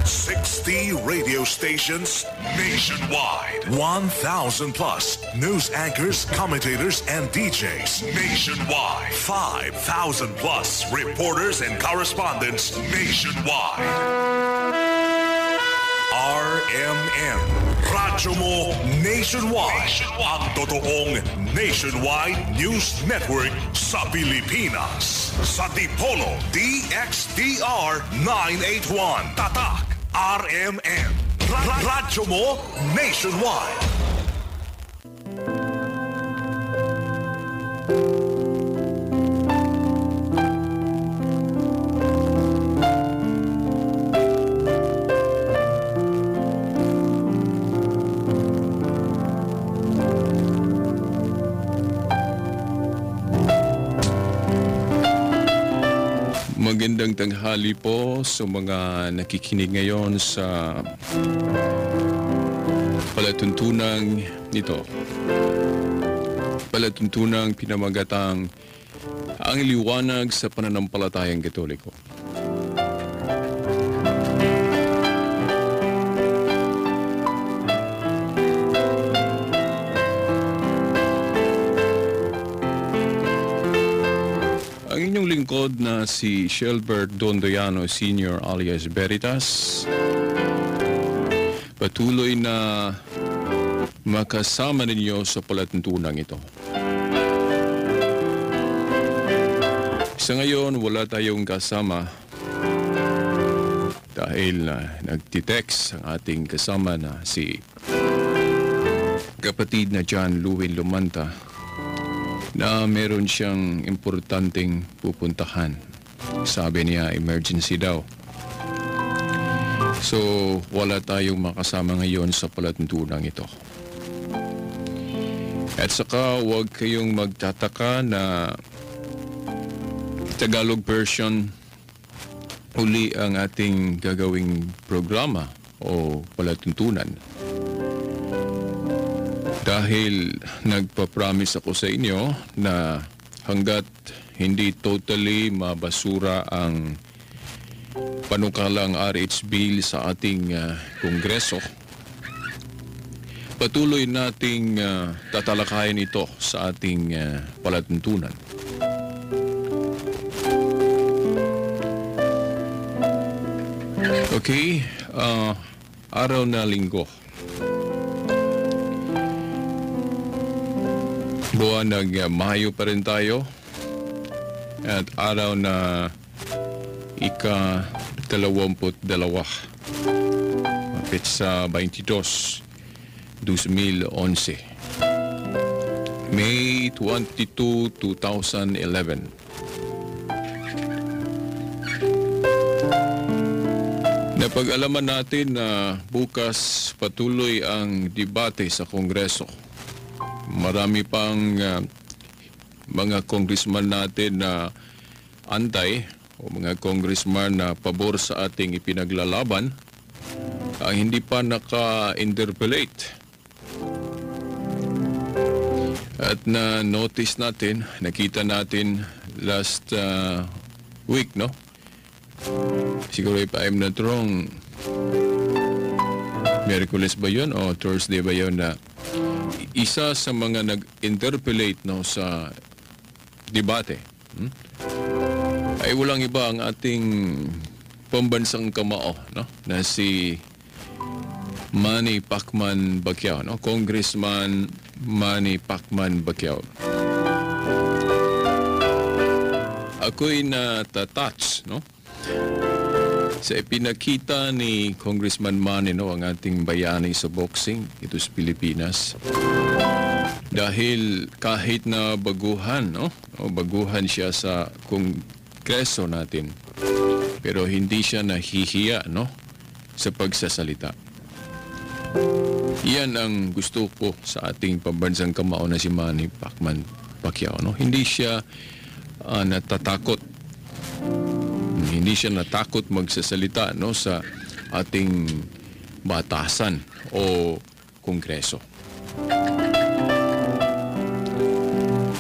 60 radio stations nationwide. 1,000 plus news anchors, commentators, and DJs nationwide. 5,000 plus reporters and correspondents nationwide. RMN, Radyo Mo Nationwide. Ang totoong nationwide news network sa Pilipinas. Sa Dipolo DXDR 981. Tatak RMN. Radyo Mo Nationwide. Magandang tanghali po sa mga nakikinig ngayon sa palatuntunang nito. Palatuntunang pinamagatang ang liwanag sa pananampalatayang Katoliko. Ang inyong lingkod na si Shelbert Dondoyano Sr. alias Veritas patuloy na makasama ninyo sa palatuntunang ito. Sa ngayon, wala tayong kasama dahil nagtitext ang ating kasama na si kapatid na John Luwin Lumanta na meron siyang importanteng pupuntahan. Sabi niya, emergency daw. So, wala tayong makasama ngayon sa palatuntunang ito. At saka, huwag kayong magtataka na Tagalog version uli ang ating gagawing programa o palatuntunan. Dahil nagpa-promise ako sa inyo na hanggat hindi totally mabasura ang panukalang RH Bill sa ating Kongreso, patuloy nating tatalakayin ito sa ating palatuntunan. Okay, araw na Linggo. Buwan ng Mayo pa rin tayo at araw na ika-22 mapit sa 22 2011 May 22, 2011. Napag-alaman natin na bukas patuloy ang debate sa Kongreso. Marami pang mga congressman natin na antay o mga congressman na pabor sa ating ipinaglalaban ang hindi pa naka-interpellate. At na-notice natin, nakita natin last week, no? Siguro if I'm not wrong, Miyerkules ba yun o Thursday ba yun na isa sa mga nag-interpellate sa debate ay walang iba ang ating pambansang kamao na si Manny Pacman Bacquiao, Congressman Manny Pacman Bacquiao. Ako'y natatouch sa ipinakita ni Congressman Manny ang ating bayani sa boxing ito sa Pilipinas. Dahil kahit na baguhan, baguhan siya sa Kongreso natin, pero hindi siya nahihiya sa pagsasalita. Iyan ang gusto ko sa ating pambansang kamao na si Manny Pacman Bacquiao. Hindi siya natatakot. Hindi siya natakot magsasalita sa ating batasan o Kongreso.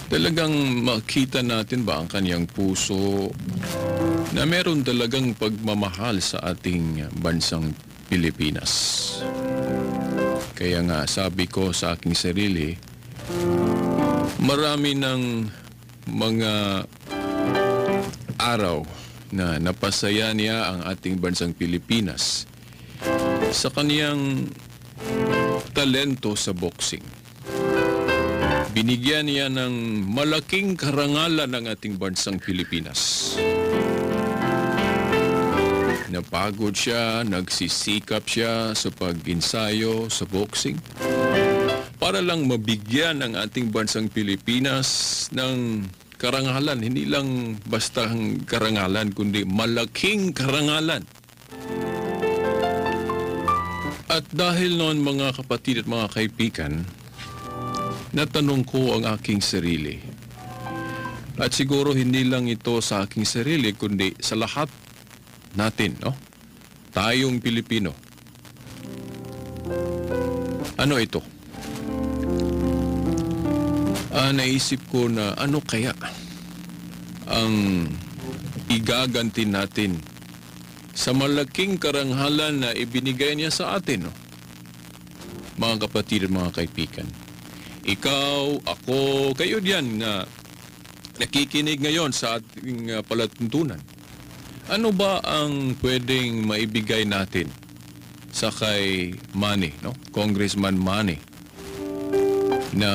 Talagang makita natin ba ang kanyang puso na meron talagang pagmamahal sa ating bansang Pilipinas. Kaya nga sabi ko sa aking sarili, marami ng mga araw na napasaya niya ang ating bansang Pilipinas sa kaniyang talento sa boxing. Binigyan niya ng malaking karangalan ng ating bansang Pilipinas. Napagod siya, nagsisikap siya sa pag-ensayo sa boxing para lang mabigyan ang ating bansang Pilipinas ng karangalan. Hindi lang basta karangalan, kundi malaking karangalan. At dahil noon, mga kapatid at mga kaibigan, natanong ko ang aking sarili. At siguro hindi lang ito sa aking sarili, kundi sa lahat natin, no? Tayong Pilipino. Ano ito? Naisip ko na ano kaya ang igaganti natin sa malaking karanghalan na ibinigay niya sa atin, no? Mga kapatid at mga kaibigan. Ikaw, ako, kayo diyan na nakikinig ngayon sa ating palatuntunan. Ano ba ang pwedeng maibigay natin sa kay Manny, no? Congressman Manny, na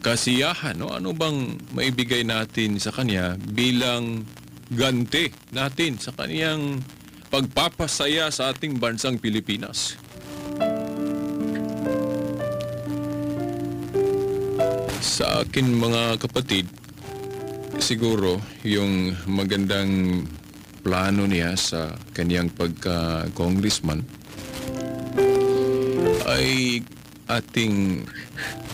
kasiyahan, no? Ano bang maibigay natin sa kanya bilang ganti natin sa kaniyang pagpapasaya sa ating bansang Pilipinas? Sa akin, mga kapatid, siguro yung magandang plano niya sa kaniyang pagka-congressman ay ating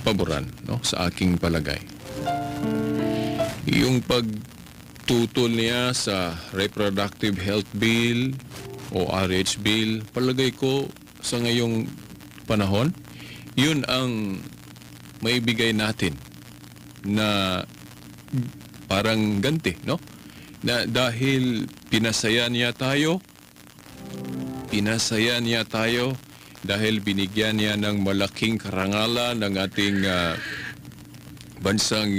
paboran, no? Sa aking palagay. Yung pagtutol niya sa Reproductive Health Bill o RH Bill, palagay ko sa ngayong panahon, yun ang maibigay natin na parang ganti, no? Na dahil pinasaya niya tayo dahil binigyan niya ng malaking karangalan ng ating bansang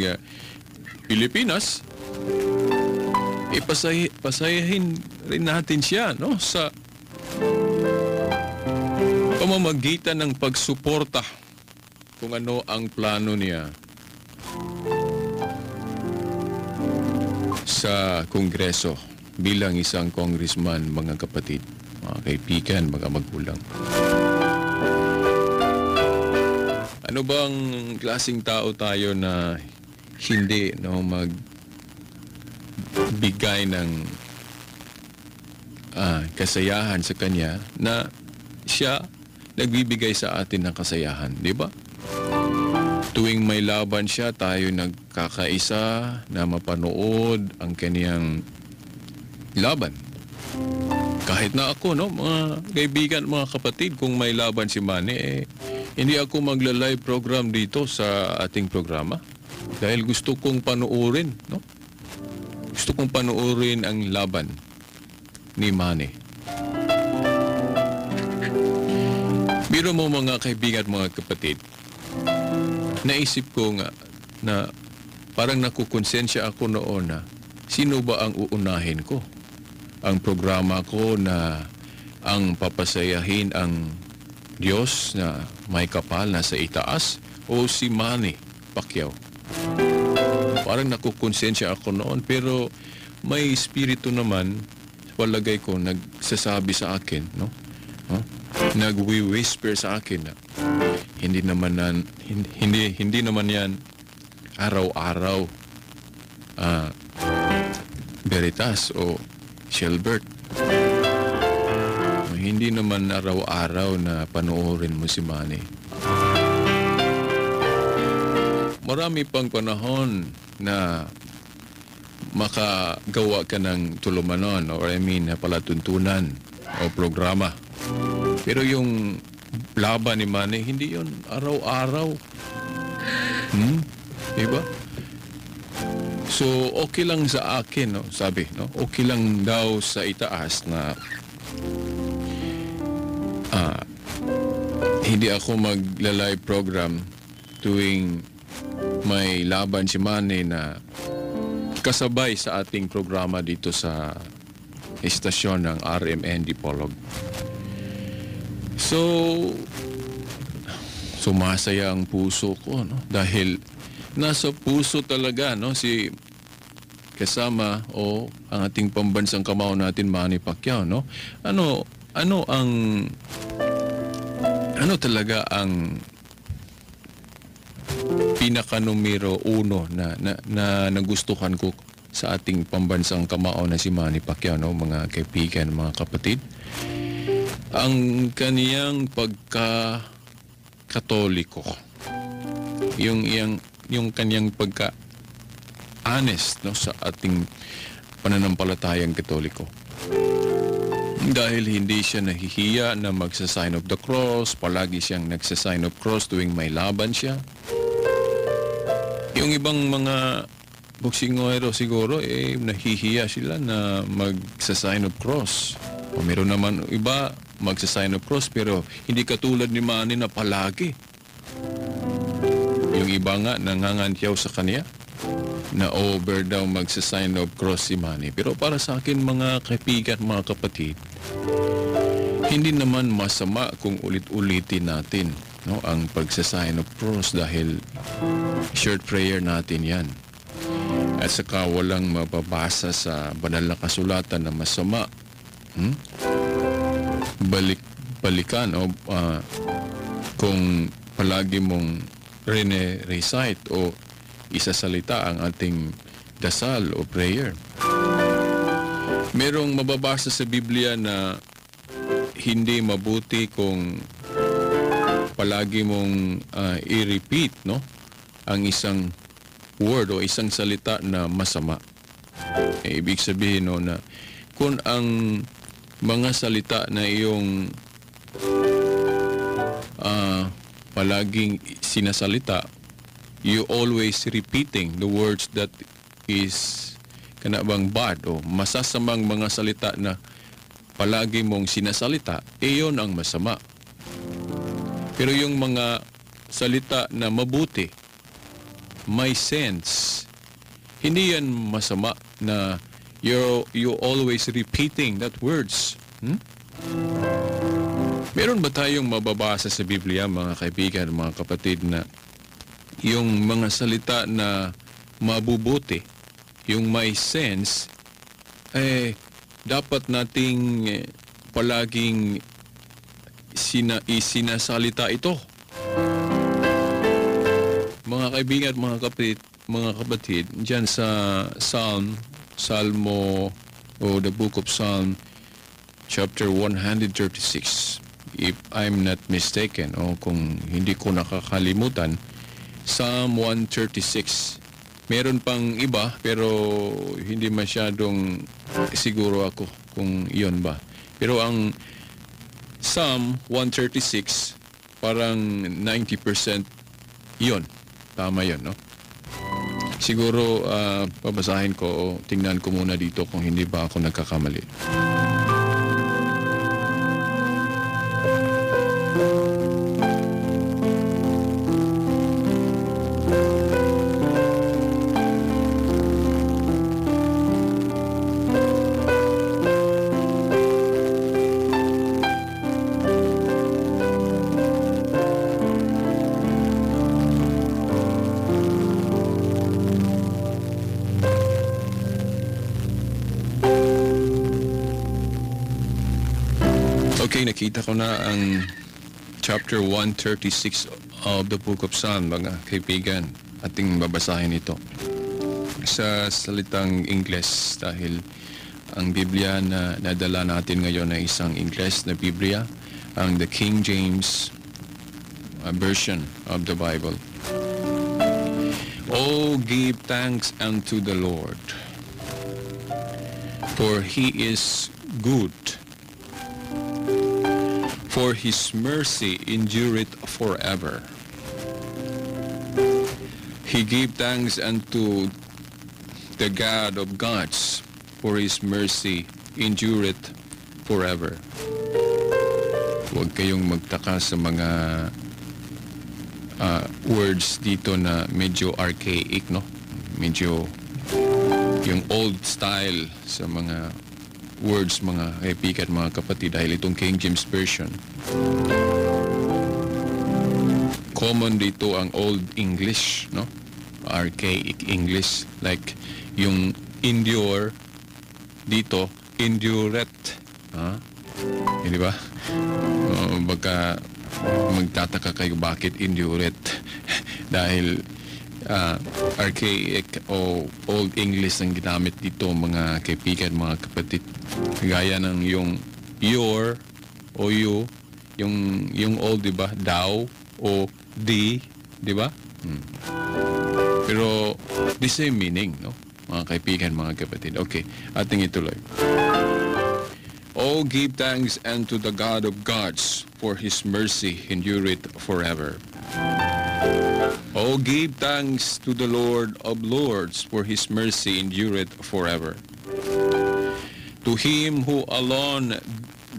Pilipinas, pasayahin rin natin siya, no? Sa pamamagitan ng pagsuporta kung ano ang plano niya sa Kongreso bilang isang congressman, mga kapatid, mga kaibigan, mga magulang. Ano bang klaseng tao tayo na hindi, no, magbigay ng kasayahan sa kanya na siya nagbibigay sa atin ng kasayahan, di ba? Tuwing may laban siya, tayo nagkakaisa na mapanood ang kaniyang laban. Kahit na ako, no, mga kaibigan, mga kapatid, kung may laban si Manny, hindi ako magla-live program dito sa ating programa dahil gusto kong panoorin, no? Gusto kong panoorin ang laban ni Manny. Biro mo, mga kaibigan at mga kapatid, naisip ko nga na parang nakukonsensya ako noon na sino ba ang uunahin ko? Ang programa ko na ang papasayahin ang Diyos na may kapal na sa itaas o si Manny Pacquiao? Parang nakukonsensya ako noon, pero may espiritu naman, palagay ko, nagsasabi sa akin, no? Nagwi-whisper sa akin na hindi naman yan araw-araw Veritas o Shelbert. Hindi naman araw-araw na panoorin mo si Manny. Marami pang panahon na makagawa ka ng tulumanon or palatuntunan o programa. Pero yung laban ni Manny, hindi yun araw-araw. Diba? So, okay lang sa akin, no? Sabi, no? Okay lang daw sa itaas na hindi ako magla-live program tuwing may laban si Manny na kasabay sa ating programa dito sa estasyon ng RMN Dipolog. So, sumasaya ang puso ko, no? Dahil nasa puso talaga, no, si kasama o ang ating pambansang kamao natin, Manny Pacquiao, no? Ano talaga ang pinaka numero uno na nagustuhan ko sa ating pambansang kamao na si Manny Pacquiao, no, mga kaibigan, mga kapatid? Ang kaniyang pagka-katoliko. Yung kaniyang pagka-honest, no, sa ating pananampalatayang katoliko. Dahil hindi siya nahihiya na magsa-sign of the cross, palagi siyang nagsa-sign of cross tuwing may laban siya. Yung ibang mga boksingero siguro, nahihiya sila na magsa-sign of cross. O meron naman iba magsa-sign of cross pero hindi katulad ni Manny na palagi. Yung iba nga nangangantyaw sa kanya na over daw magsa-sign of cross si Manny. Pero para sa akin, mga kaibigan, mga kapatid, hindi naman masama kung ulit-ulitin natin, no, ang pagsa-sign of cross dahil short prayer natin yan. At saka walang mababasa sa banal na kasulatan na masama. Balikan o kung palagi mong recite o isasalita ang ating dasal o prayer. Merong mababasa sa Biblia na hindi mabuti kung palagi mong i-repeat, no, ang isang word o isang salita na masama. Ibig sabihin, no, na kung ang mga salita na iyong palaging sinasalita, you always repeating the words that is kanabang bad o masasamang mga salita na palagi mong sinasalita, iyon ang masama. Pero yung mga salita na mabuti, may sense, hindi yan masama na you always repeating that words. Meron ba tayong mababasa sa Biblia, mga kaibigan, mga kapatid, na yung mga salita na mabubuti, yung may sense, dapat nating palaging sinasalita ito? Mga kaibigan at mga kapatid, dyan sa Salmo o the book of Psalm, chapter 136, if I'm not mistaken, o kung hindi ko nakakalimutan, Psalm 136. Meron pang iba pero hindi masyadong siguro ako kung iyon ba. Pero ang Psalm 136, parang 90% iyon. Tama yun, no? Siguro babasahin ko o tingnan ko muna dito kung hindi ba ako nagkakamali. Okay, nakita ko na ang chapter 136 of the book of Psalm, mga kaibigan. Ating babasahin ito sa salitang Ingles dahil ang Biblia na nadala natin ngayon ay isang Ingles na Biblia, ang the King James version of the Bible. Oh, give thanks unto the Lord, for He is good, for His mercy endureth forever. He gave thanks unto the God of gods, for His mercy endureth forever. Huwag kayong magtaka sa mga words dito na medyo archaic, no? Medyo yung old style sa mga words, mga kaibigan, mga kapatid, dahil itong King James Version. Common dito ang Old English, no? Archaic English, like yung endure dito, endureth. Hindi ba? Baka magtataka kayo bakit endureth. Dahil archaic o Old English ang ginamit dito, mga kaibigan, mga kapatid. Gaya ng yung your o you, yung old, di ba? Thou o thee, di ba? Pero the same meaning, no? Mga kaibigan, mga kapatid. Okay, ating ituloy. Oh, give thanks unto the God of gods, for His mercy endureth forever. Oh, give thanks to the Lord of lords, for His mercy endureth forever. To Him who alone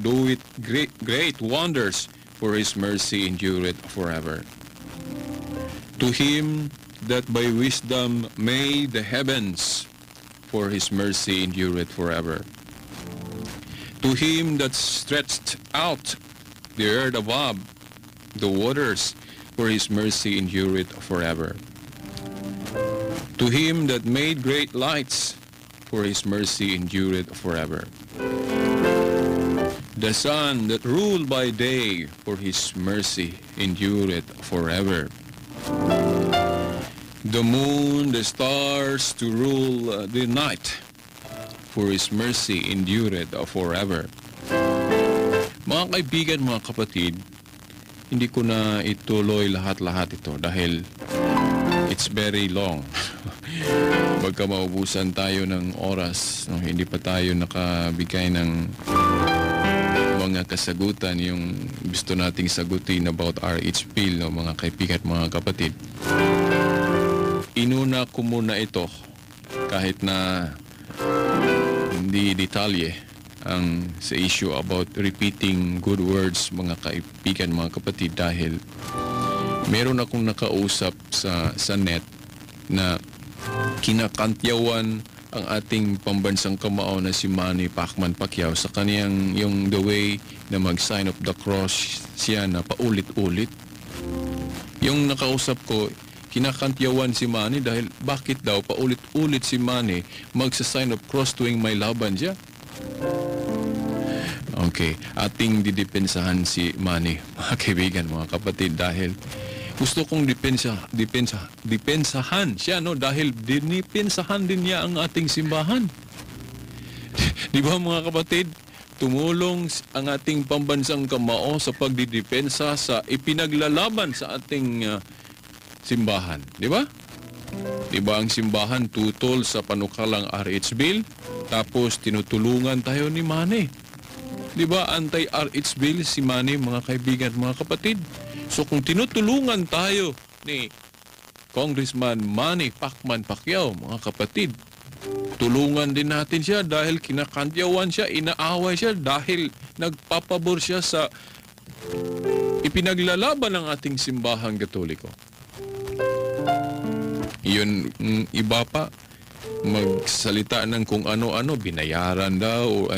doeth great wonders, for His mercy endureth forever. To Him that by wisdom made the heavens, for His mercy endureth forever. To Him that stretched out the earth above the waters, for His mercy endureth forever. To Him that made great lights, for His mercy endureth forever. The sun that ruled by day, for His mercy endureth forever. The moon, the stars to rule the night, for His mercy endureth forever. Mga kaibigan, mga kapatid, hindi ko na ituloy lahat-lahat ito dahil it's very long. Baka maubusan tayo ng oras, no? Hindi pa tayo nakabigay ng mga kasagutan yung gusto nating sagutin about R.H. Peale, no? Mga kaibigan, mga kapatid. Inuna ko muna ito kahit na hindi detalye ang sa issue about repeating good words, mga kaibigan, mga kapatid, dahil meron akong nakausap sa net na kinakantyawan ang ating pambansang kamao na si Manny Pacquiao sa kaniyang yung the way na mag-sign of the cross siya na paulit-ulit. Yung nakausap ko, kinakantyawan si Manny dahil bakit daw paulit-ulit si Manny magsa-sign of cross tuwing may laban siya. Okay, ating didepensahan si Manny, mga kaibigan, mga kapatid, dahil gusto kong depensahan siya, no? Dahil dinipensahan din niya ang ating simbahan. Di ba, mga kapatid? Tumulong ang ating pambansang kamao sa pagdidepensa sa ipinaglalaban sa ating simbahan. Di ba? Di ba ang simbahan tutol sa panukalang R.H. Bill? Tapos tinutulungan tayo ni Manny. Di ba, anti-R.H. Bill si Manny, mga kaibigan, mga kapatid? So kung tinutulungan tayo ni Congressman Manny Pacquiao, mga kapatid, tulungan din natin siya dahil kinakantyawan siya, inaaway siya dahil nagpapabor siya sa ipinaglalaban ng ating simbahang Katoliko. Yun, iba pa, magsalita ng kung ano-ano, binayaran daw,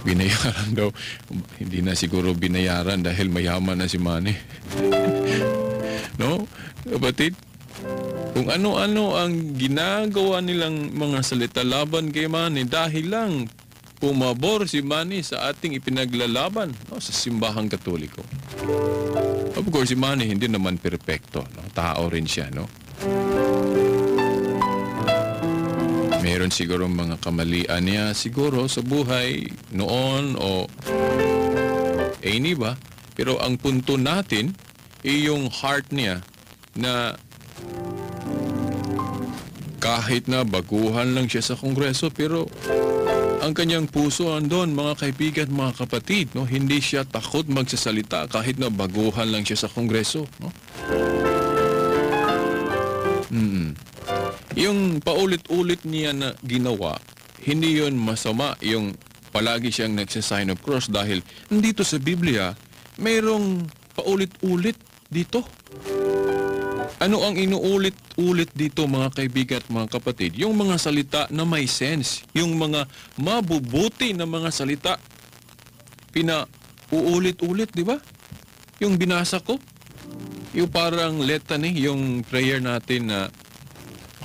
binayaran daw. Hindi na siguro binayaran dahil mayaman na si Manny. No? Kapatid, kung ano-ano ang ginagawa nilang mga salita laban kay Manny dahil lang pumabor si Manny sa ating ipinaglalaban, no, sa simbahang Katoliko. Of course, si Manny hindi naman perpekto. No? Tao rin siya, no? Meron siguro mga kamalian niya siguro sa buhay noon o any ba? Pero ang punto natin ay yung heart niya na kahit na baguhan lang siya sa Kongreso, pero ang kanyang puso andon, mga kaibigan, mga kapatid, no? Hindi siya takot magsasalita kahit na baguhan lang siya sa Kongreso, no? Yung paulit-ulit niya na ginawa, hindi yun masama yung palagi siyang nagsasign of cross dahil dito sa Biblia, mayroong paulit-ulit dito. Ano ang inuulit-ulit dito mga kaibigan at mga kapatid? Yung mga salita na may sense, yung mga mabubuti na mga salita, pinauulit-ulit, di ba? Yung binasa ko, yung parang litany, yung prayer natin na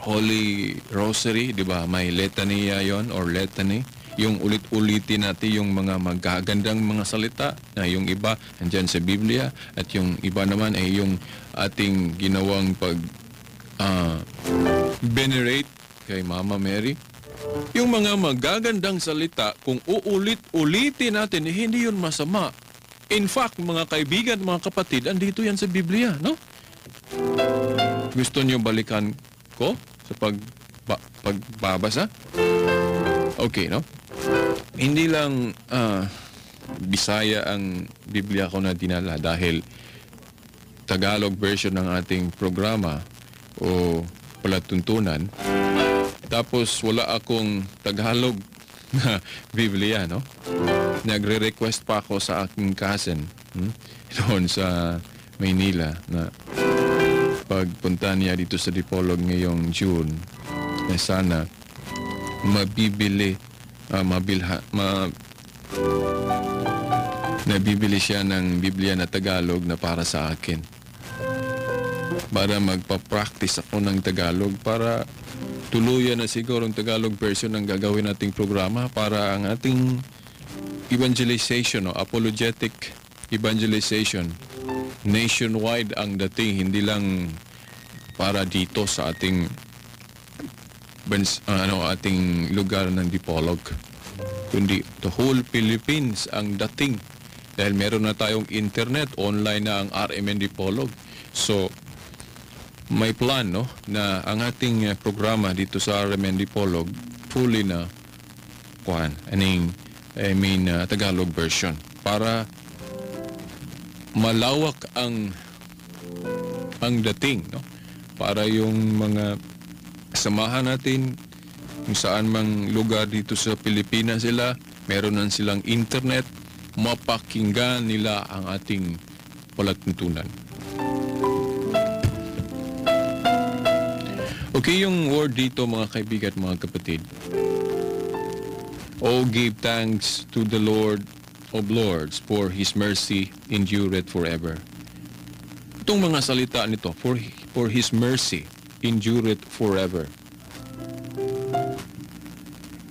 Holy Rosary, di ba? May litany yon or litany. Yung ulit-ulitin natin yung mga magagandang mga salita na yung iba nandyan sa Biblia at yung iba naman ay yung ating ginawang venerate kay Mama Mary. Yung mga magagandang salita, kung uulit-ulitin natin, hindi yun masama. In fact, mga kaibigan, mga kapatid, andito yan sa Biblia, no? Gusto niyo balikan ko sa pagbabasa? Okay, no? Hindi lang Bisaya ang Biblia ko na dinala dahil Tagalog version ng ating programa o palatuntunan. Tapos wala akong Tagalog na Biblia, no? Nagre-request pa ako sa aking cousin doon sa Maynila na pagpunta niya dito sa Dipolog ngayong June na sana nabibili siya ng Biblia na Tagalog na para sa akin. Para magpa-practice ako ng Tagalog para tuluyan na siguro ang Tagalog version ng gagawin nating programa para ang ating evangelization o apologetic evangelization nationwide ang dating, hindi lang para dito sa ating ating lugar ng Dipolog, kundi the whole Philippines ang dating dahil meron na tayong internet, online na ang RMN Dipolog. So may plan, no, na ang ating programa dito sa RMN Dipolog fully na Tagalog version para malawak ang dating, no, para yung mga samahan natin kung saan mang lugar dito sa Pilipinas sila, meron na silang internet, mapakinggan nila ang ating palatuntunan. Okay, yung word dito mga kaibigan at mga kapatid. Oh, give thanks to the Lord of Lords, for His mercy endureth forever. Itong mga salita nito, for His mercy endureth forever.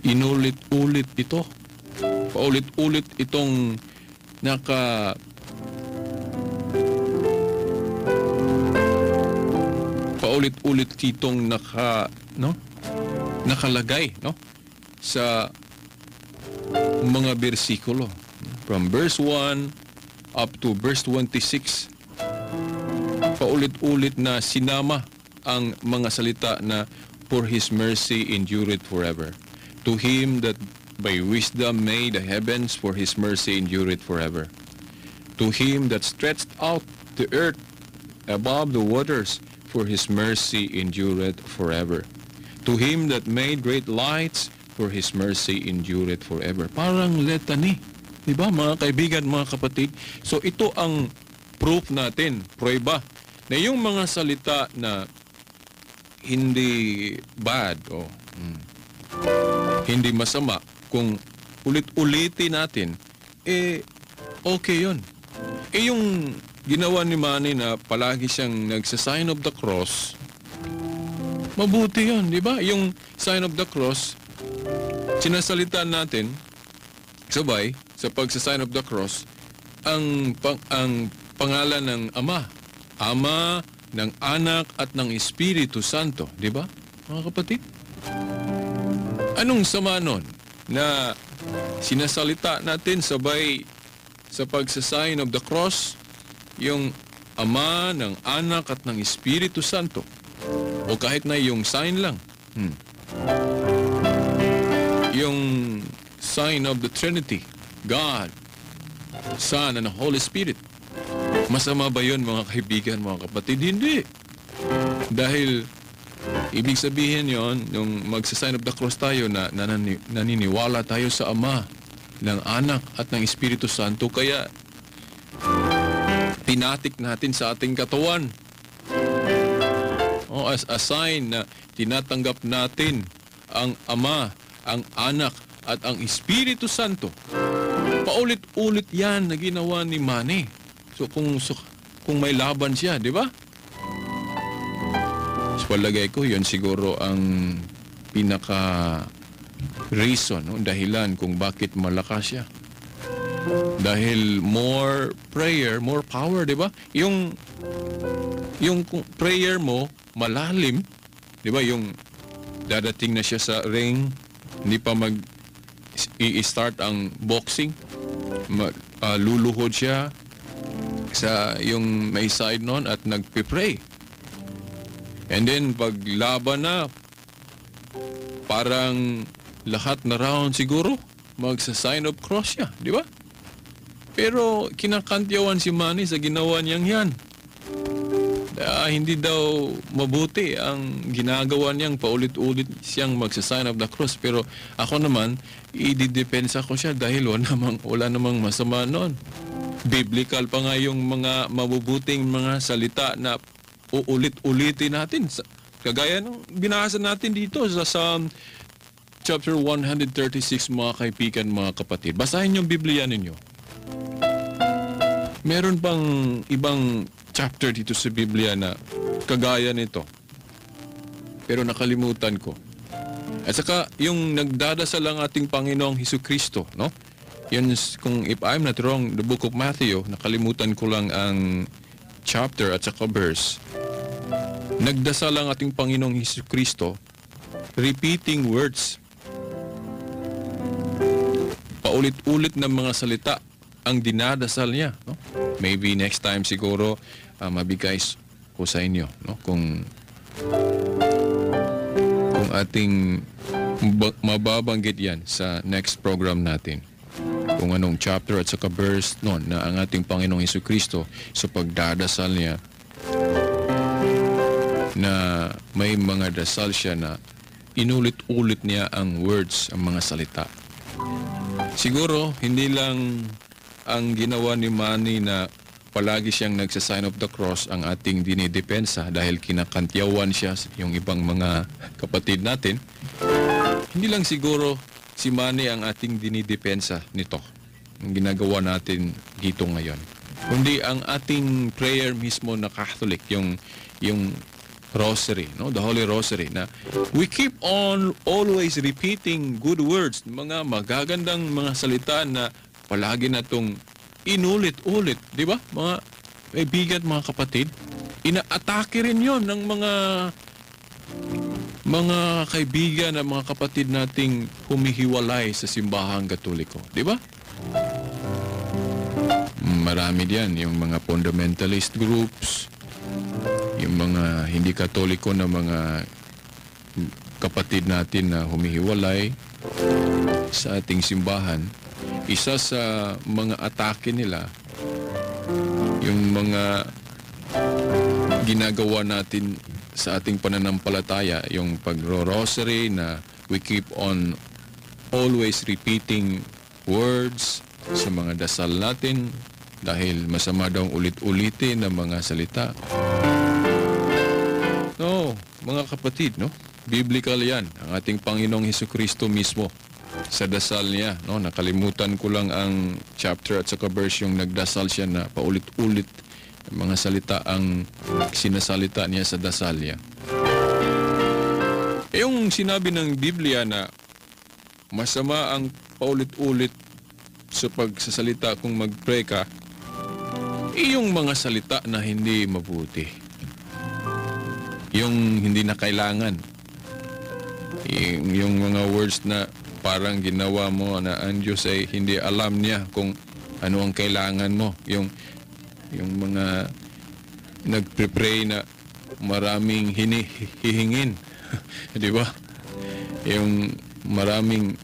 Inulit-ulit ito. Paulit-ulit itong paulit-ulit itong nakalagay, no, sa mga bersikulo. From verse 1 up to verse 26. Paulit-ulit na sinama ang mga salita na for His mercy endureth forever. To Him that by wisdom made the heavens, for His mercy endureth forever. To Him that stretched out the earth above the waters, for His mercy endureth forever. To Him that made great lights, for His mercy endureth forever. Parang litany, di ba mga kaibigan, mga kapatid? So ito ang proof natin, prueba, na yung mga salita na hindi bad o hindi masama, kung ulit-ulitin natin, okay yun. Yung ginawa ni Manny na palagi siyang nagsa-sign of the cross, mabuti yun, di ba? Yung sign of the cross, sinasalitan natin, sabay, sa pagsa-sign of the cross, ang pangalan ng Ama, ng Anak at ng Espiritu Santo, di ba, mga kapatid? Anong sama nun na sinasalita natin sabay sa pagsasign of the cross yung Ama, ng Anak at ng Espiritu Santo, o kahit na yung sign lang, yung sign of the Trinity, God, Son, and the Holy Spirit. Masama ba yun mga kaibigan, mga kapatid? Hindi. Dahil Ibig sabihin yon, yung magsa-sign of the cross tayo na naniniwala tayo sa Ama, ng Anak at ng Espiritu Santo. Kaya tinatik natin sa ating katawan. As a sign na tinatanggap natin ang Ama, ang Anak at ang Espiritu Santo. Paulit-ulit yan na ginawa ni Manny. So kung may laban siya, di ba? So palagay ko, yun siguro ang pinaka-reason, no? Dahilan kung bakit malakas siya. Dahil more prayer, more power, di ba? Yung prayer mo, malalim, di ba? Yung dadating na siya sa ring, hindi pa i-start ang boxing, luluhod siya sa yung may side nun at nagpipray. And then pag laban na, parang lahat na round siguro magsa-sign of cross siya, di ba? Pero kinakantyawan si Manny sa ginawa niyang yan. Hindi daw mabuti ang ginagawa niyang paulit-ulit siyang magsa-sign of the cross. Pero ako naman, ididepensa ko siya dahil wala namang masama noon. Biblical pa nga yung mga mabubuting mga salita na uulit-ulitin natin. Kagaya ng binasa natin dito sa Psalm chapter 136, mga kaibigan, mga kapatid. Basahin yung Biblia ninyo. Meron pang ibang chapter dito sa Biblia na kagaya nito. Pero nakalimutan ko. At saka yung nagdadasal ang ating Panginoong Hesukristo, no? Yun, kung if I'm not wrong, the book of Matthew, nakalimutan ko lang ang chapter at saka verse. Nagdasal ang ating Panginoong Hesukristo, repeating words. Paulit-ulit ng mga salita ang dinadasal niya, no? Maybe next time siguro mabigay ko sa inyo, no? Kung ating mababanggit yan sa next program natin. Kung anong chapter at saka verse noon na ang ating Panginoong Hesukristo sa pagdadasal niya na may mga dasal siya na inulit-ulit niya ang words, ang mga salita. Siguro, hindi lang ang ginawa ni Manny na palagi siyang nagsa-sign of the cross ang ating dinidepensa dahil kinakantyawan siya yung ibang mga kapatid natin. Hindi lang siguro si Manny ang ating dinidepensa nito, ang ginagawa natin dito ngayon. Kundi ang ating prayer mismo na Catholic, yung rosary, no? The Holy Rosary, na we keep on always repeating good words, mga magagandang mga salita na palagi na itong inulit-ulit, di ba? Mga kaibigan, mga kapatid, inaatake rin yon ng mga kaibigan at mga kapatid nating humihiwalay sa simbahang Katoliko, di ba? Marami diyan, yung mga fundamentalist groups, yung mga hindi Katoliko na mga kapatid natin na humihiwalay sa ating simbahan. Isa sa mga atake nila, yung mga ginagawa natin sa ating pananampalataya, yung pagro-rosary na we keep on always repeating words sa mga dasal natin dahil masama daw ulit-ulitin ng mga salita. No, mga kapatid, no? Biblical yan. Ang ating Panginoong Hesukristo mismo sa dasal niya, no? Nakalimutan ko lang ang chapter at saka verse yung nagdasal siya na paulit-ulit mga salita ang sinasalita niya sa dasal niya. Yung sinabi ng Biblia na masama ang paulit-ulit sa pagsasalita kung mag-pray ka, yung mga salita na hindi mabuti. Yung hindi na kailangan. Yung mga words na parang ginawa mo na ang Diyos ay hindi alam niya kung ano ang kailangan mo. Yung mga nagpre-pray na maraming hihingin. Di ba? Yung maraming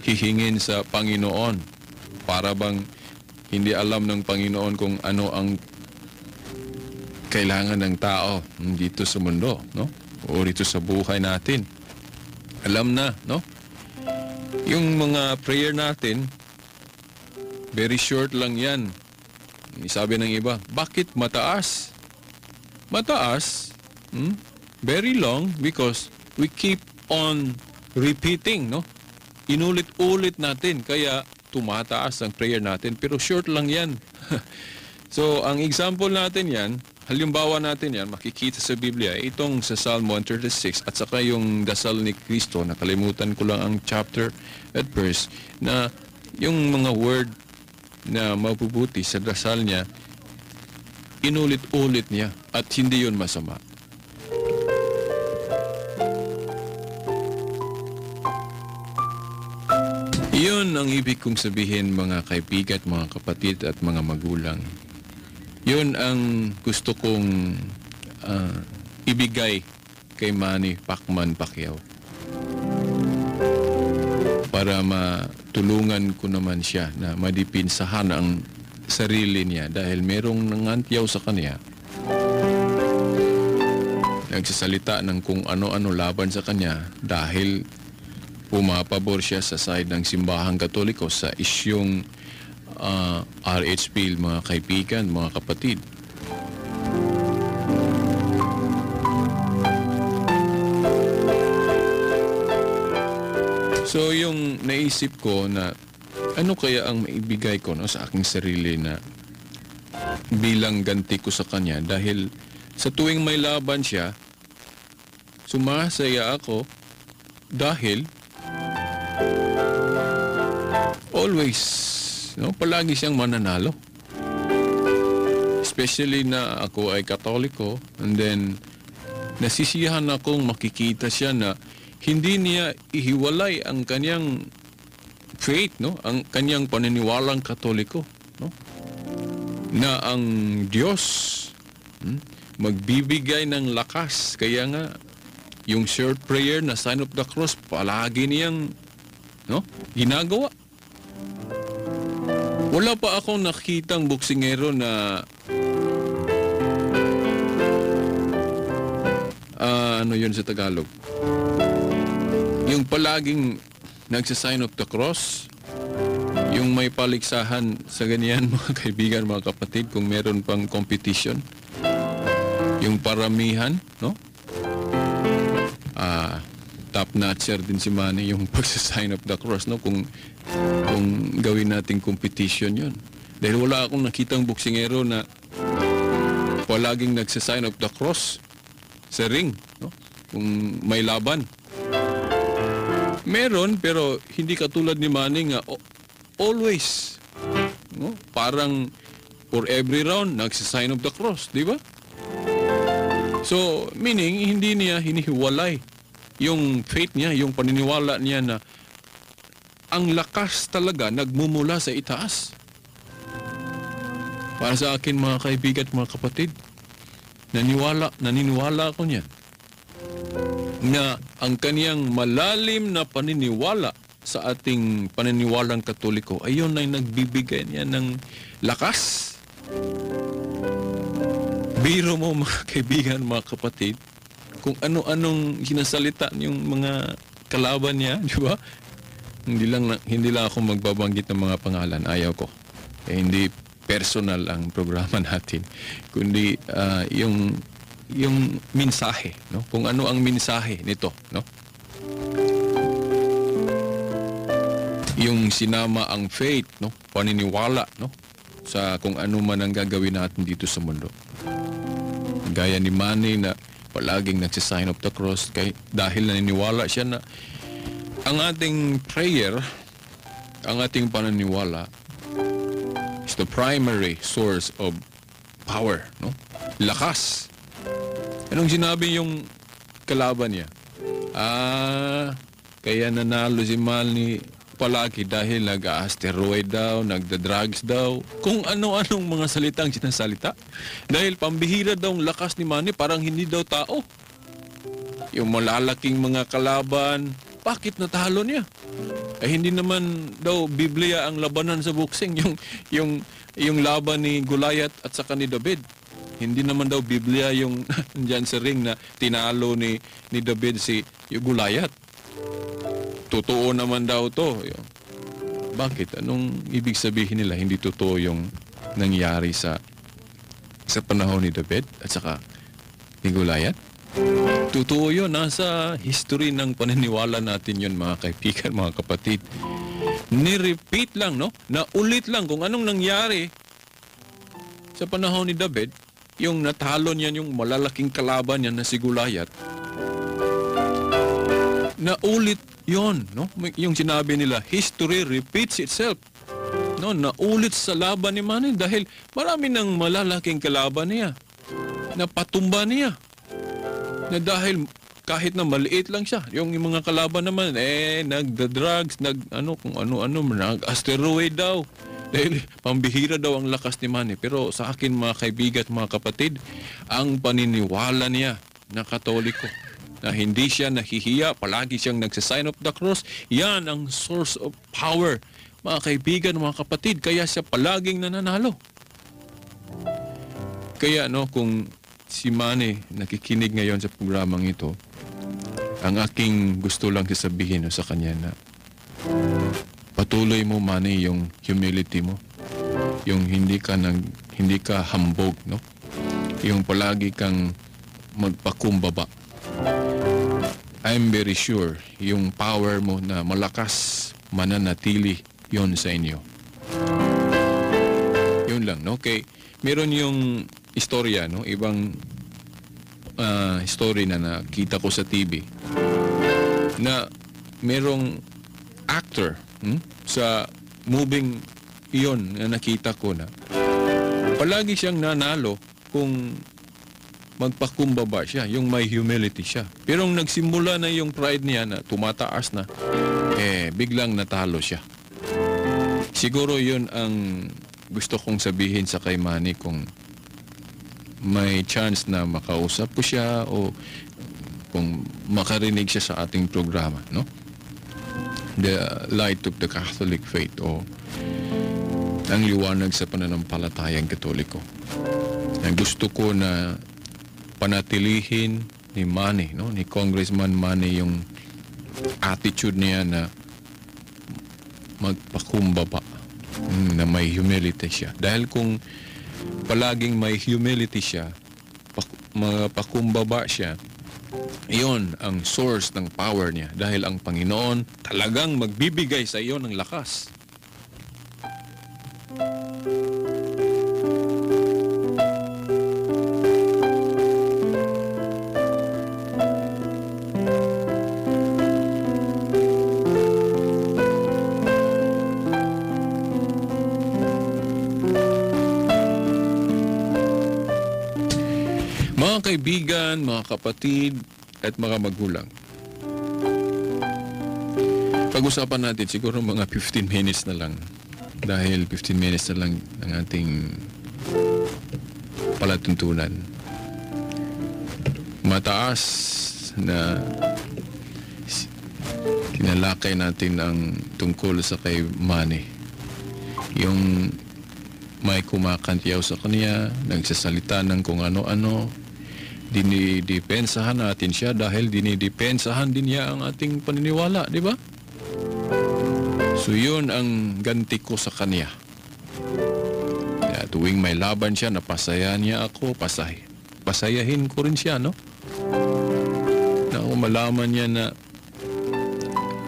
hihingin sa Panginoon. Para bang hindi alam ng Panginoon kung ano ang kailangan ng tao dito sa mundo, no? O dito sa buhay natin. Alam na, no? Yung mga prayer natin, very short lang yan. Sabi ng iba, bakit mataas? Mataas, very long because we keep on repeating, no? Inulit-ulit natin, kaya tumataas ang prayer natin, pero short lang yan. So, ang example natin yan, halimbawa natin yan, makikita sa Biblia, itong sa Psalm 136 at saka yung dasal ni Kristo, nakalimutan ko lang ang chapter at verse, na yung mga word na mabubuti sa dasal niya, inulit-ulit niya at hindi yun masama. Yun ang ibig kong sabihin, mga kaibigan, mga kapatid at mga magulang. Yun ang gusto kong ibigay kay Manny Pacquiao para matulungan ko naman siya na madipinsahan ang sarili niya dahil merong nangantyaw sa kanya, nagsasalita ng kung ano-ano laban sa kanya dahil pumapabor siya sa side ng simbahang Katoliko sa isyong RHP, mga kaibigan, mga kapatid. So yung naisip ko na ano kaya ang maibigay ko, no, sa aking sarili na bilang ganti ko sa kanya dahil sa tuwing may laban siya, sumasaya ako dahil always, no, palagi siyang mananalo. Especially na ako ay Katoliko, and then nasisiyahan akong makikita siya na hindi niya ihiwalay ang kanyang faith, no, ang kanyang paniniwalang Katoliko, no, na ang Diyos magbibigay ng lakas. Kaya nga yung short prayer na sign of the cross palagi niyang, no, ginagawa. Wala pa akong nakitang boksingero na ano yun sa Tagalog? Yung palaging nagsa-sign of the cross, yung may paligsahan sa ganyan, mga kaibigan, mga kapatid, kung meron pang competition, yung paramihan, no? Top-notcher din si Manny yung pagsa-sign of the cross, no? Kung gawin nating competition yun. Dahil wala akong nakitang boksingero na palaging nagsa-sign of the cross sa ring, no? Kung may laban. Meron, pero hindi katulad ni Manny nga always, no? Parang for every round nagsa-sign of the cross, di ba? So, meaning hindi niya hinihiwalay yung faith niya, yung paniniwala niya na ang lakas talaga nagmumula sa itaas. Para sa akin, mga kaibigan at mga kapatid, naniniwala ako niyan na ang kaniyang malalim na paniniwala sa ating paniniwalang Katoliko, ayon ay nagbibigay niya ng lakas. Biro mo, mga kaibigan, mga kapatid, kung ano-anong sinasalita yung mga kalaban niya, di ba? Hindi lang ako magbabanggit ng mga pangalan, ayaw ko. Hindi personal ang programa natin, kundi yung mensahe, no? Kung ano ang mensahe nito, no? Yung sinama ang faith, no? Paniniwala, no? Sa kung ano man ang gagawin natin dito sa mundo. Gaya ni Manny na palaging nagsisign of the cross dahil naniniwala siya na ang ating prayer, ang ating paniniwala is the primary source of power, no? Lakas. Anong sinabi yung kalaban niya? Kaya nanalo si Manny palagi dahil nag-asteroid daw, nagda-drugs daw, kung ano-anong mga salitang sinasalita. Dahil pambihira daw ang lakas ni Manny, parang hindi daw tao. Yung malalaking mga kalaban, bakit natalo niya? Hindi naman daw Biblia ang labanan sa boxing, yung laban ni Goliath at saka ni David. Hindi naman daw Biblia yung dyan sa ring na tinalo ni David si Goliath. Totoo naman daw to. Bakit? Anong ibig sabihin nila? Hindi totoo yung nangyari sa panahon ni David at saka ni Goliath? Totoo yun. Nasa history ng paniniwala natin yun, mga kaibigan, mga kapatid. Ni-repeat lang, no? Naulit lang kung anong nangyari sa panahon ni David, yung natalo niya yung malalaking kalaban niya na si Goliath. Naulit yon, no? Yung sinabi nila, history repeats itself. No, naulit sa laban ni Manny dahil marami ng malalaking kalaban niya. Napatumba niya. Na dahil kahit na maliit lang siya, yung mga kalaban naman, nagda-drugs, kung ano-ano, nag-asteroid daw. Dahil pambihira daw ang lakas ni Manny. Pero sa akin, mga kaibigan at mga kapatid, ang paniniwala niya na Katoliko, na hindi siya nahihiya, palagi siyang nagsa-sign of the cross, yan ang source of power, mga kaibigan, mga kapatid. Kaya siya palaging nananalo. Kaya kung si Manny nakikinig ngayon sa programang ito, ang aking gusto lang sasabihin sa kanya na patuloy mo, Manny, yung humility mo. Yung hindi ka hambog, no? Yung palagi kang magpakumbaba. I'm very sure yung power mo na malakas mananatili yon sa inyo. Yun lang, no? Okay, meron yung istorya, no? Ibang story na nakita ko sa TV na merong actor sa moving iyon na nakita ko na palagi siyang nanalo kung magpakumbaba siya, yung may humility siya. Pero nagsimula na yung pride niya na tumataas na, biglang natalo siya. Siguro yun ang gusto kong sabihin sa kay Manny kung may chance na makausap ko siya o kung makarinig siya sa ating programa, no? The Light of the Catholic Faith o ang liwanag sa pananampalatayang Katoliko. Ang gusto ko na panatilihin ni Manny, no? Ni Congressman Manny yung attitude niya na magpakumbaba, na may humility siya. Dahil kung palaging may humility siya, mapakumbaba siya, iyon ang source ng power niya. Dahil ang Panginoon talagang magbibigay sa iyo ng lakas. Mga kaibigan, mga kapatid, at mga magulang. Pag-usapan natin siguro mga 15 minutes na lang. Dahil 15 minutes na lang ang ating palatuntunan. Mataas na tinalakay natin ang tungkol sa kay Manny. Yung may kumakantiyaw sa kanya, nagsasalita ng kung ano-ano, dinidepensahan natin siya dahil dinidepensahan din niya ang ating paniniwala, di ba? So yun ang ganti ko sa kanya. Kaya tuwing may laban siya, napasaya niya ako, pasayahin ko rin siya, no? Na malaman niya na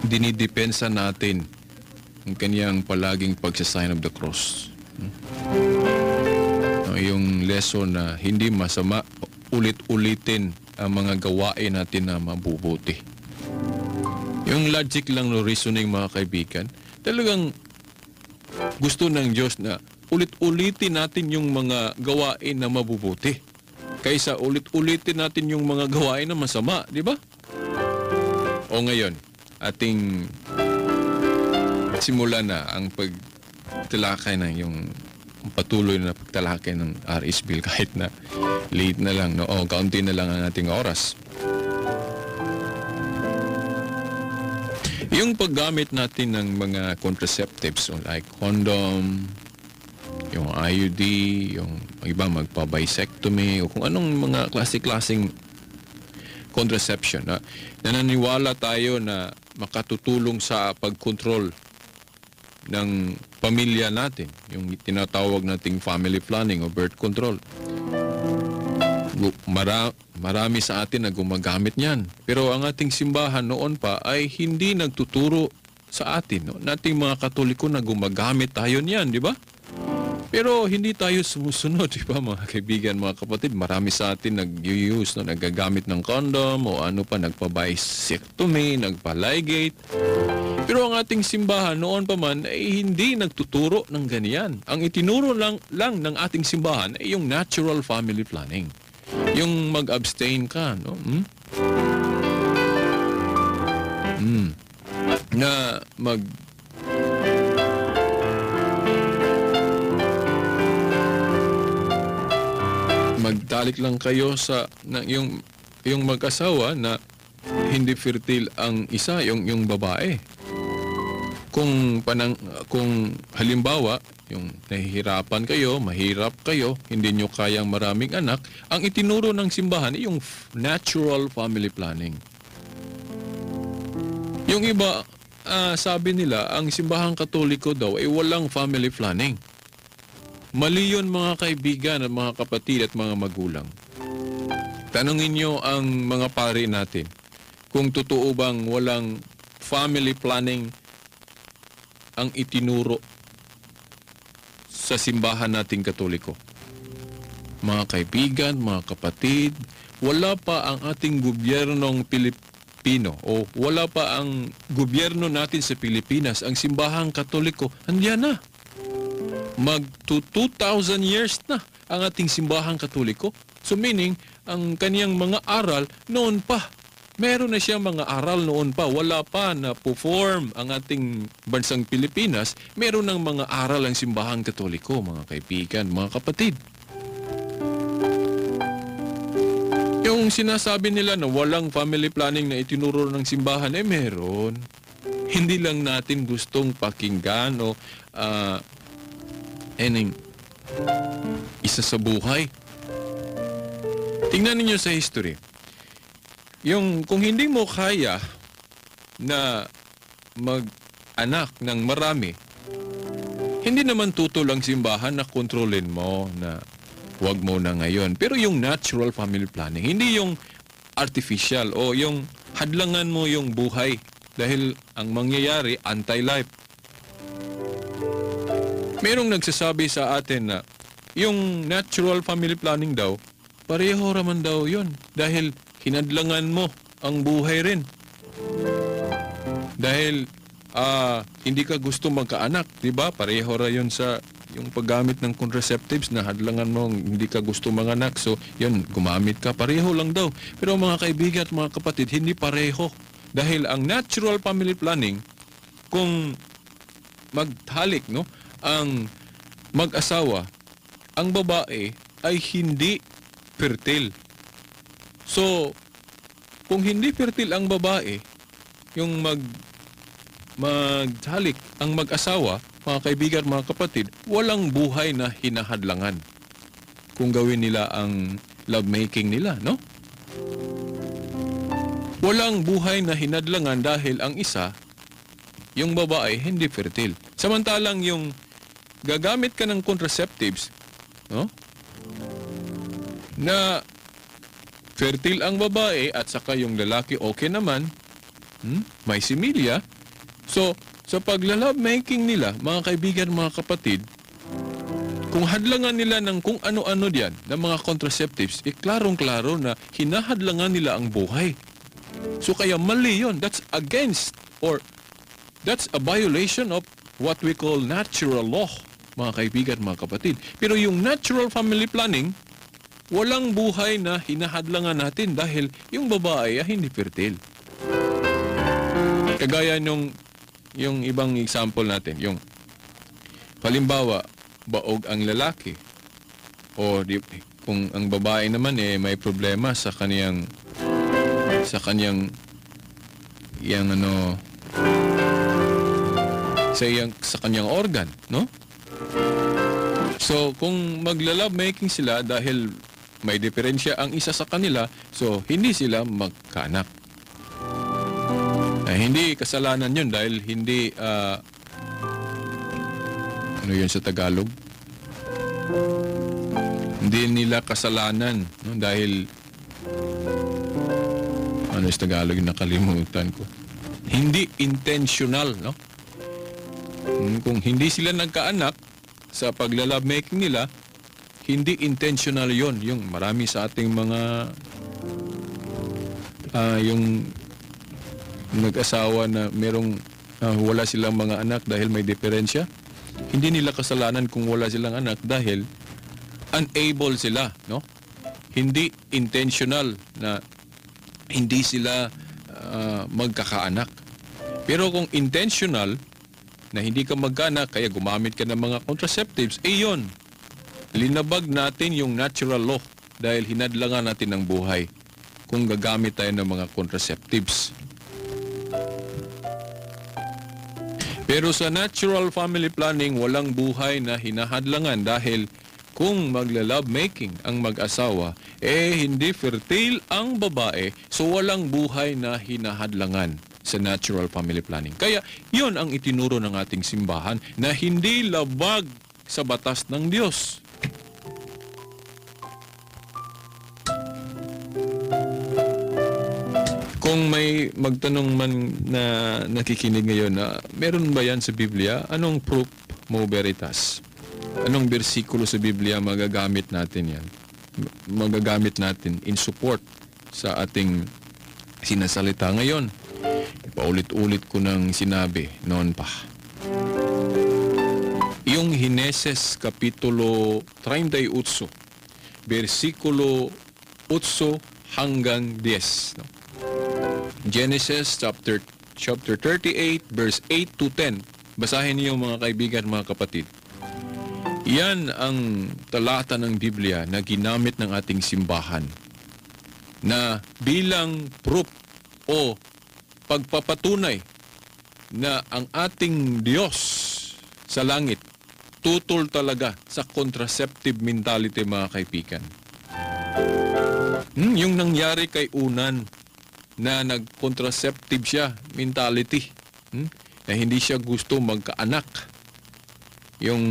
dinidepensa natin ang kanyang palaging pagsasign of the cross. Yung lesson na hindi masama ulit-ulitin ang mga gawain natin na mabubuti. Yung logic lang no reasoning, mga kaibigan, talagang gusto ng Diyos na ulit-ulitin natin yung mga gawain na mabubuti kaysa ulit-ulitin natin yung mga gawain na masama, di ba? O ngayon, ating simula na ang pagtalakay na yung patuloy na pagtalakay ng RS Bill kahit na late na lang, no? O kaunti na lang ang ating oras. Yung paggamit natin ng mga contraceptives like condom, yung IUD, yung iba magpa-bisectomy, o kung anong mga klase-klaseng contraception. Nananiwala tayo na makatutulong sa pagkontrol ng pamilya natin, yung tinatawag nating family planning o birth control. Marami sa atin na gumagamit niyan. Pero ang ating simbahan noon pa ay hindi nagtuturo sa atin. No? Nating mga Katoliko na gumagamit tayo niyan, di ba? Pero hindi tayo sumusunod, di ba mga kaibigan, mga kapatid? Marami sa atin nag-use, no? Nagagamit ng condom o ano pa, nagpa-bisectomy, nagpa-ligate. Pero ang ating simbahan noon pa man ay hindi nagtuturo ng ganyan. Ang itinuro lang ng ating simbahan ay yung natural family planning. Yung mag-abstain ka, no? Na magtalik lang kayo sa yung mag-asawa na hindi fertile ang isa, yung babae. Kung halimbawa yung nahihirapan kayo, mahirap kayo, hindi nyo kayang maraming anak, ang itinuro ng simbahan ay yung natural family planning. Yung iba, sabi nila, ang simbahang Katoliko daw ay walang family planning. Mali yun mga kaibigan at mga kapatid at mga magulang. Tanungin nyo ang mga pari natin kung totoo bang walang family planning ang itinuro sa simbahan nating Katoliko. Mga kaibigan, mga kapatid, wala pa ang ating gobyernong Pilipino o wala pa ang gobyerno natin sa Pilipinas, ang simbahang Katoliko, andiyan na. Mag 2,000 years na ang ating simbahang Katoliko. So meaning, ang kaniyang mga aral noon pa. Meron na siyang mga aral noon pa. Wala pa na perform ang ating bansang Pilipinas. Meron ng mga aral ang simbahang Katoliko, mga kaibigan, mga kapatid. Yung sinasabi nila na walang family planning na itinuro ng simbahan, meron. Hindi lang natin gustong pakinggan o isa sa buhay. Tingnan niyo sa history. Kung hindi mo kaya na mag-anak ng marami, hindi naman tutol ang simbahan na kontrolin mo na wag mo na ngayon. Pero yung natural family planning, hindi yung artificial o yung hadlangan mo yung buhay dahil ang mangyayari anti-life. Merong nagsasabi sa atin na yung natural family planning daw, pareho raman daw yun dahil hinadlangan mo ang buhay rin. Dahil hindi ka gusto magkaanak, di ba? Pareho ra yun sa yung paggamit ng contraceptives na hadlangan mo, hindi ka gusto manganak. So, yun, gumamit ka. Pareho lang daw. Pero mga kaibigan at mga kapatid, hindi pareho. Dahil ang natural family planning, kung magtalik, no, ang mag-asawa, ang babae ay hindi fertile. So, kung hindi fertile ang babae, yung maghalik ang mag-asawa, mga kaibigan, mga kapatid, walang buhay na hinahadlangan kung gawin nila ang lovemaking nila, no? Walang buhay na hinadlangan dahil ang isa, yung babae, hindi fertile. Samantalang yung gagamit ka ng contraceptives, no? Na fertile ang babae at saka yung lalaki okay naman, may similya. So, sa paglalove-making nila, mga kaibigan, mga kapatid, kung hadlangan nila ng kung ano-ano diyan, ng mga contraceptives, klarong-klaro na hinahadlangan nila ang buhay. So, kaya mali yun. That's against or that's a violation of what we call natural law, mga kaibigan, mga kapatid. Pero yung natural family planning, walang buhay na hinahadlangan natin dahil yung babae ay hindi fertile. Kagaya nung yung ibang example natin, yung halimbawa, baog ang lalaki o kung ang babae naman may problema sa kanyang sa kanyang organ, no? So, kung magla-love making sila dahil may diferensya ang isa sa kanila, so hindi sila magkaanak. Hindi kasalanan yun dahil hindi, ano yun sa Tagalog? Hindi nila kasalanan, no? Dahil, ano sa Tagalog yung nakalimutan ko? Hindi intentional, no? Kung hindi sila nagkaanak sa pagla-love making nila, hindi intentional yon. Yung marami sa ating mga yung nag-asawa na merong wala silang mga anak dahil may diferensya, hindi nila kasalanan kung wala silang anak dahil unable sila, no? Hindi intentional na hindi sila magkakaanak. Pero kung intentional na hindi ka magkaanak kaya gumamit ka ng mga contraceptives, yun. Linabag natin yung natural law dahil hinadlangan natin ang buhay kung gagamit tayo ng mga contraceptives. Pero sa natural family planning, walang buhay na hinahadlangan dahil kung magla-love making ang mag-asawa, hindi fertile ang babae, so walang buhay na hinahadlangan sa natural family planning. Kaya yun ang itinuro ng ating simbahan na hindi labag sa batas ng Diyos. Kung may magtanong man na nakikinig ngayon na meron ba yan sa Biblia, anong proof mo veritas? Anong bersikulo sa Biblia magagamit natin yan? Magagamit natin in support sa ating sinasalita ngayon. Paulit-ulit ko nang sinabi noon pa. Yung Hineses Kapitulo 38, versikulo 8 hanggang 10. No? Genesis chapter 38, verse 8 to 10. Basahin niyo mga kaibigan, mga kapatid. Yan ang talata ng Biblia na ginamit ng ating simbahan na bilang proof o pagpapatunay na ang ating Diyos sa langit tutol talaga sa contraceptive mentality, mga kaibigan. Yung nangyari kay Unan na nag-contraceptive siya mentality, na hindi siya gusto magkaanak. Yung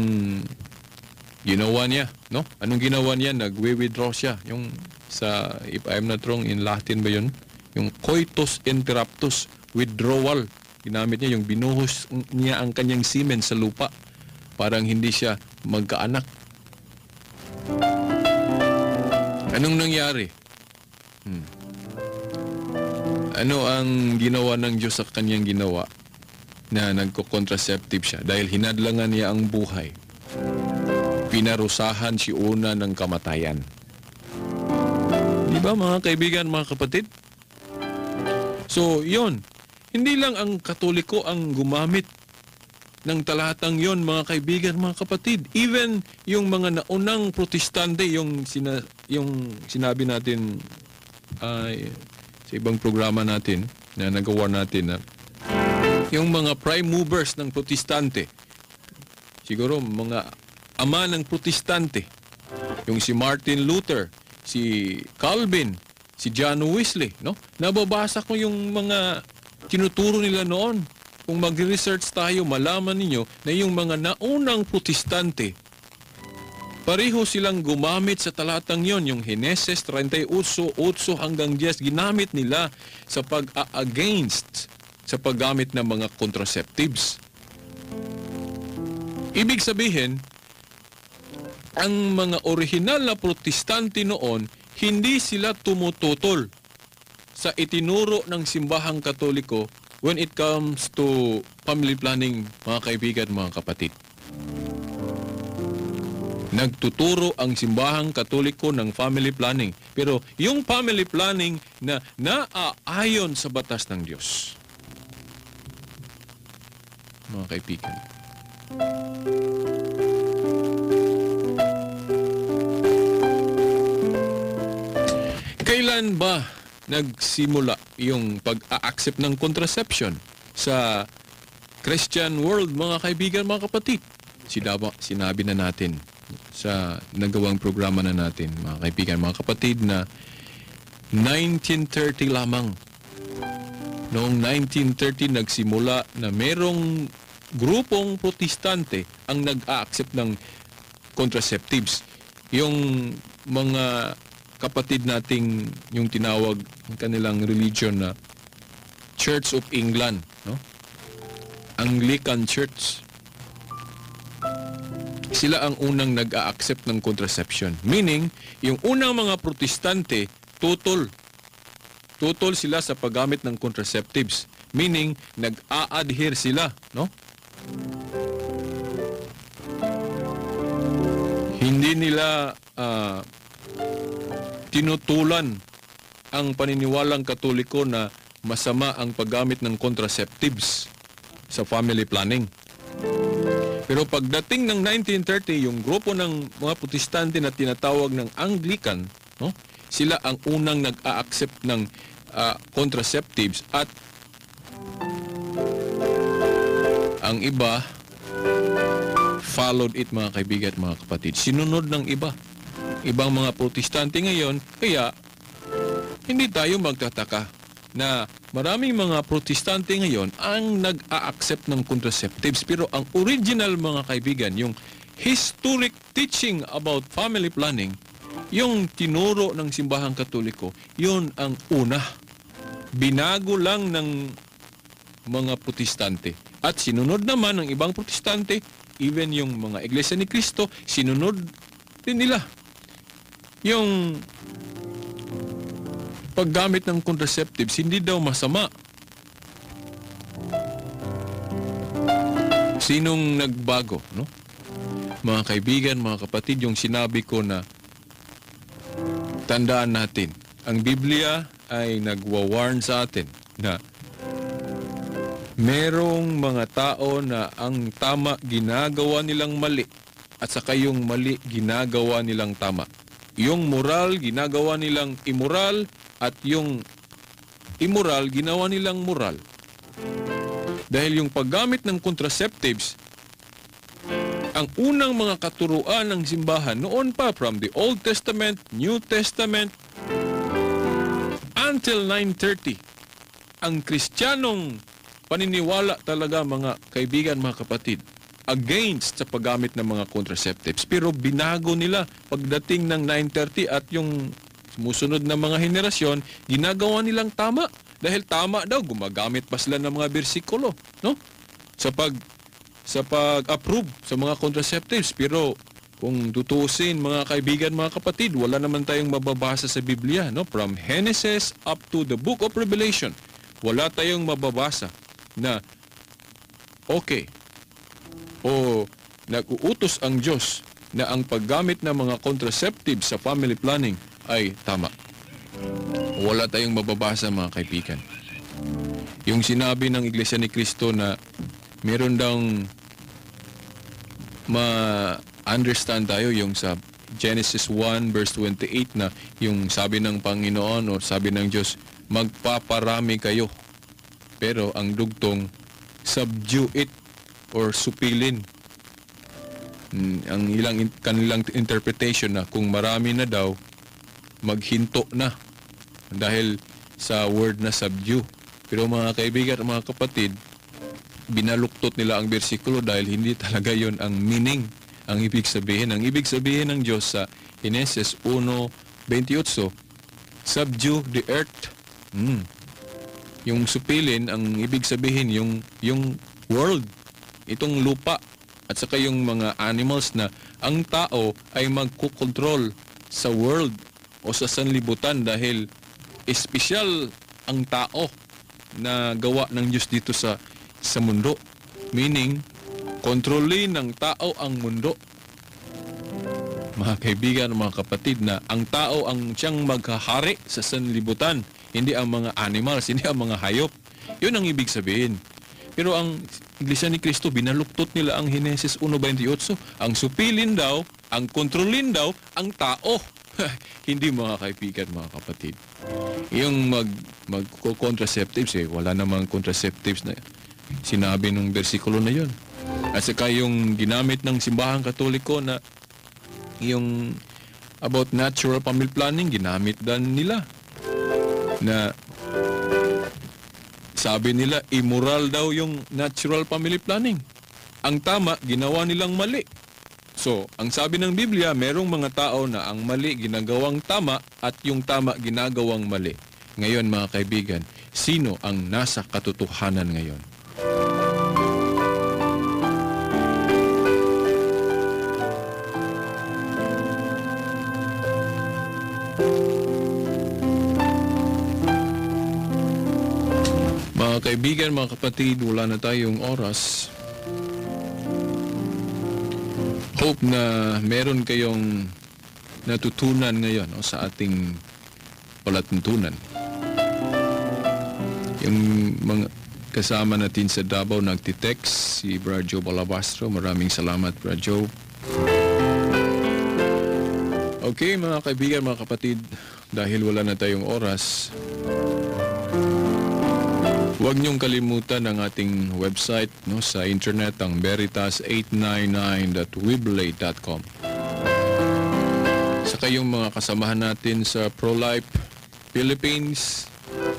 ginawa niya, no? Anong ginawa niya? Nagwe-withdraw siya. Yung sa, if I'm not wrong, in Latin ba yun? Yung coitus interruptus, withdrawal. Ginamit niya, yung binuhos niya ang kanyang semen sa lupa. Parang hindi siya magkaanak. Anong nangyari? Ano ang ginawa ng Diyos sa kanyang ginawa na nagko-contraceptive siya? Dahil hinadlangan niya ang buhay. Pinarusahan si Una ng kamatayan. Di ba mga kaibigan, mga kapatid? So, yon. Hindi lang ang Katoliko ang gumamit ng talatang yon, mga kaibigan, mga kapatid. Even yung mga naunang Protestante, yung sinabi natin sa ibang programa natin na nagawa natin na yung mga prime movers ng Protestante, siguro mga ama ng Protestante, yung si Martin Luther, si Calvin, si John Wesley, no? Nababasa ko yung mga tinuturo nila noon. Kung mag-research tayo, malaman ninyo na yung mga naunang Protestante, pareho silang gumamit sa talatang yon, yung Hineses 38, 8 hanggang 10, ginamit nila sa pag-against sa paggamit ng mga contraceptives. Ibig sabihin, ang mga orihinal na Protestante noon, hindi sila tumututol sa itinuro ng simbahang Katoliko when it comes to family planning, mga kaibigan, mga kapatid. Nagtuturo ang simbahang Katoliko ng family planning. Pero yung family planning na naaayon sa batas ng Diyos. Mga kaibigan. Kailan ba nagsimula yung pag-a-accept ng contraception sa Christian world, mga kaibigan, mga kapatid? Sinabi na natin sa nagawang programa na natin, mga kaibigan, mga kapatid, na 1930 lamang. Noong 1930 nagsimula na merong grupong protestante ang nag-a-accept ng contraceptives. Yung mga kapatid nating yung tinawag ng kanilang religion na Church of England, no? Anglican Church. Sila ang unang nag-a-accept ng contraception. Meaning, yung unang mga protestante, tutol sila sa paggamit ng contraceptives. Meaning, nag-a-adhere sila, no? Hindi nila tinutulan ang paniniwalang Katoliko na masama ang paggamit ng contraceptives sa family planning. Pero pagdating ng 1930, yung grupo ng mga protestante na tinatawag ng Anglican, no? Sila ang unang nag-a-accept ng contraceptives at ang iba followed it, mga kaibigan at mga kapatid. Sinunod ng iba. Ibang mga protestante ngayon, kaya hindi tayo magtataka na maraming mga protestante ngayon ang nag-a-accept ng contraceptives. Pero ang original, mga kaibigan, yung historic teaching about family planning, yung tinuro ng simbahang Katoliko, yun ang una. Binago lang ng mga protestante. At sinunod naman ng ibang protestante, even yung mga Iglesia ni Cristo, sinunod din nila. Yung paggamit ng contraceptives, hindi daw masama. Sinong nagbago, no? Mga kaibigan, mga kapatid, yung sinabi ko na tandaan natin, ang Biblia ay nagwa-warn sa atin na merong mga tao na ang tama ginagawa nilang mali at saka yung mali ginagawa nilang tama. Yung moral ginagawa nilang immoral at yung immoral ginawa nilang moral. Dahil yung paggamit ng contraceptives, ang unang mga katuruan ng simbahan noon pa, from the Old Testament, New Testament, until 930, ang Kristiyanong paniniwala talaga, mga kaibigan, mga kapatid, against sa paggamit ng mga contraceptives. Pero binago nila pagdating ng 930 at yung sumusunod na mga henerasyon, ginagawa nilang tama. Dahil tama daw, gumagamit pa sila ng mga bersikulo, no? Sa pag-approve sa mga contraceptives. Pero kung tutusin, mga kaibigan, mga kapatid, wala naman tayong mababasa sa Biblia, no? From Genesis up to the book of Revelation, wala tayong mababasa na okay o nag-uutos ang Diyos na ang paggamit ng mga contraceptives sa family planning ay tama. Wala tayong mababasa, mga kaibigan. Yung sinabi ng Iglesia ni Cristo na meron daw ma-understand tayo yung sa Genesis 1 verse 28 na yung sabi ng Panginoon o sabi ng Diyos, magpaparami kayo. Pero ang dugtong, subdue it or supilin. Ang kanilang interpretation na kung marami na daw, maghinto na. Dahil sa word na subdue. Pero mga kaibigan at mga kapatid, binaluktot nila ang bersikulo dahil hindi talaga yon ang meaning, ang ibig sabihin. Ang ibig sabihin ng Diyos sa Genesis 1:28, subdue the earth. Yung supilin, ang ibig sabihin yung world, itong lupa, at saka yung mga animals na ang tao ay magkukontrol sa world o sa sanlibutan dahil espesyal ang tao na gawa ng Diyos dito sa mundo. Meaning, kontrolin ng tao ang mundo. Mga kaibigan, mga kapatid, na ang tao ang siyang maghahari sa sanlibutan, hindi ang mga animals, hindi ang mga hayop. Yun ang ibig sabihin. Pero ang Iglesia ni Cristo, binaluktot nila ang Genesis 1:28. Ang supilin daw, ang kontrolin daw, ang tao. Hindi, mga kaibigan, mga kapatid. Yung mag-contraceptives, wala namang contraceptives na sinabi nung bersikulo na yon. At saka yung ginamit ng simbahang Katoliko na yung about natural family planning, ginamit din nila. Na sabi nila, immoral daw yung natural family planning. Ang tama, ginawa nilang mali. So, ang sabi ng Biblia, merong mga tao na ang mali ginagawang tama at yung tama ginagawang mali. Ngayon mga kaibigan, sino ang nasa katotohanan ngayon? Mga kaibigan, mga kapatid, wala na tayong oras. Hope na meron kayong natutunan ngayon sa ating palatuntunan. Yung mga kasama natin sa Davao nagtitext, si Brad Joe Balabastro. Maraming salamat, Brad Joe. Okay, mga kaibigan, mga kapatid, dahil wala na tayong oras, huwag niyong kalimutan ang ating website sa internet, ang veritas899.weblate.com. Saka yung mga kasamahan natin sa Pro-Life Philippines,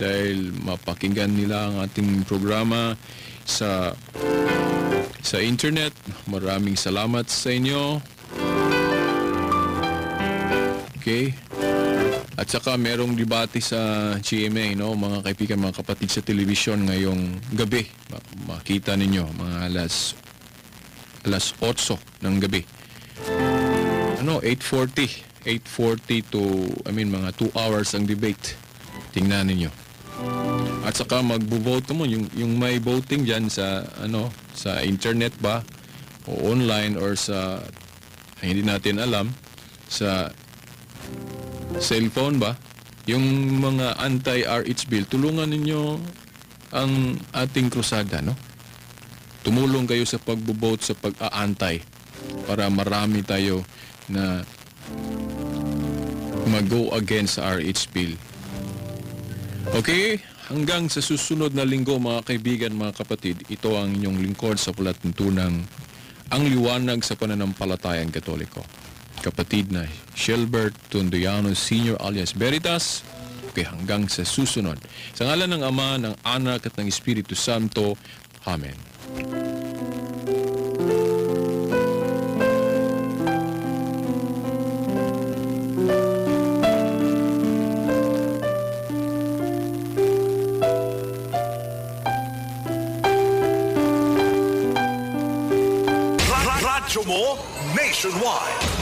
dahil mapakinggan nila ang ating programa sa internet. Maraming salamat sa inyo. Okay? At saka merong debate sa GMA, mga kaibigan, mga kapatid, sa television ngayong gabi. Makita ninyo, mga alas 8 ng gabi. 8:40 to, mga 2 hours ang debate. Tingnan ninyo. At saka magbo-vote mo, yung may voting dyan sa internet ba, o online, or sa, hindi natin alam, sa cellphone ba, yung mga anti-RH bill, tulungan ninyo ang ating krusada, Tumulong kayo sa pagbo-vote, sa pag-aantay, para marami tayo na mag-go against sa RH bill. Okay, hanggang sa susunod na linggo, mga kaibigan, mga kapatid, ito ang inyong lingkod sa palatuntunang Ang Liwanag sa Pananampalatayang Katoliko. Kapatid na Shelbert Tundoyano Sr. alias Veritas. Okay, hanggang sa susunod. Sa ngalan ng Ama, ng Anak at ng Espiritu Santo. Amen. Radyo mo nationwide.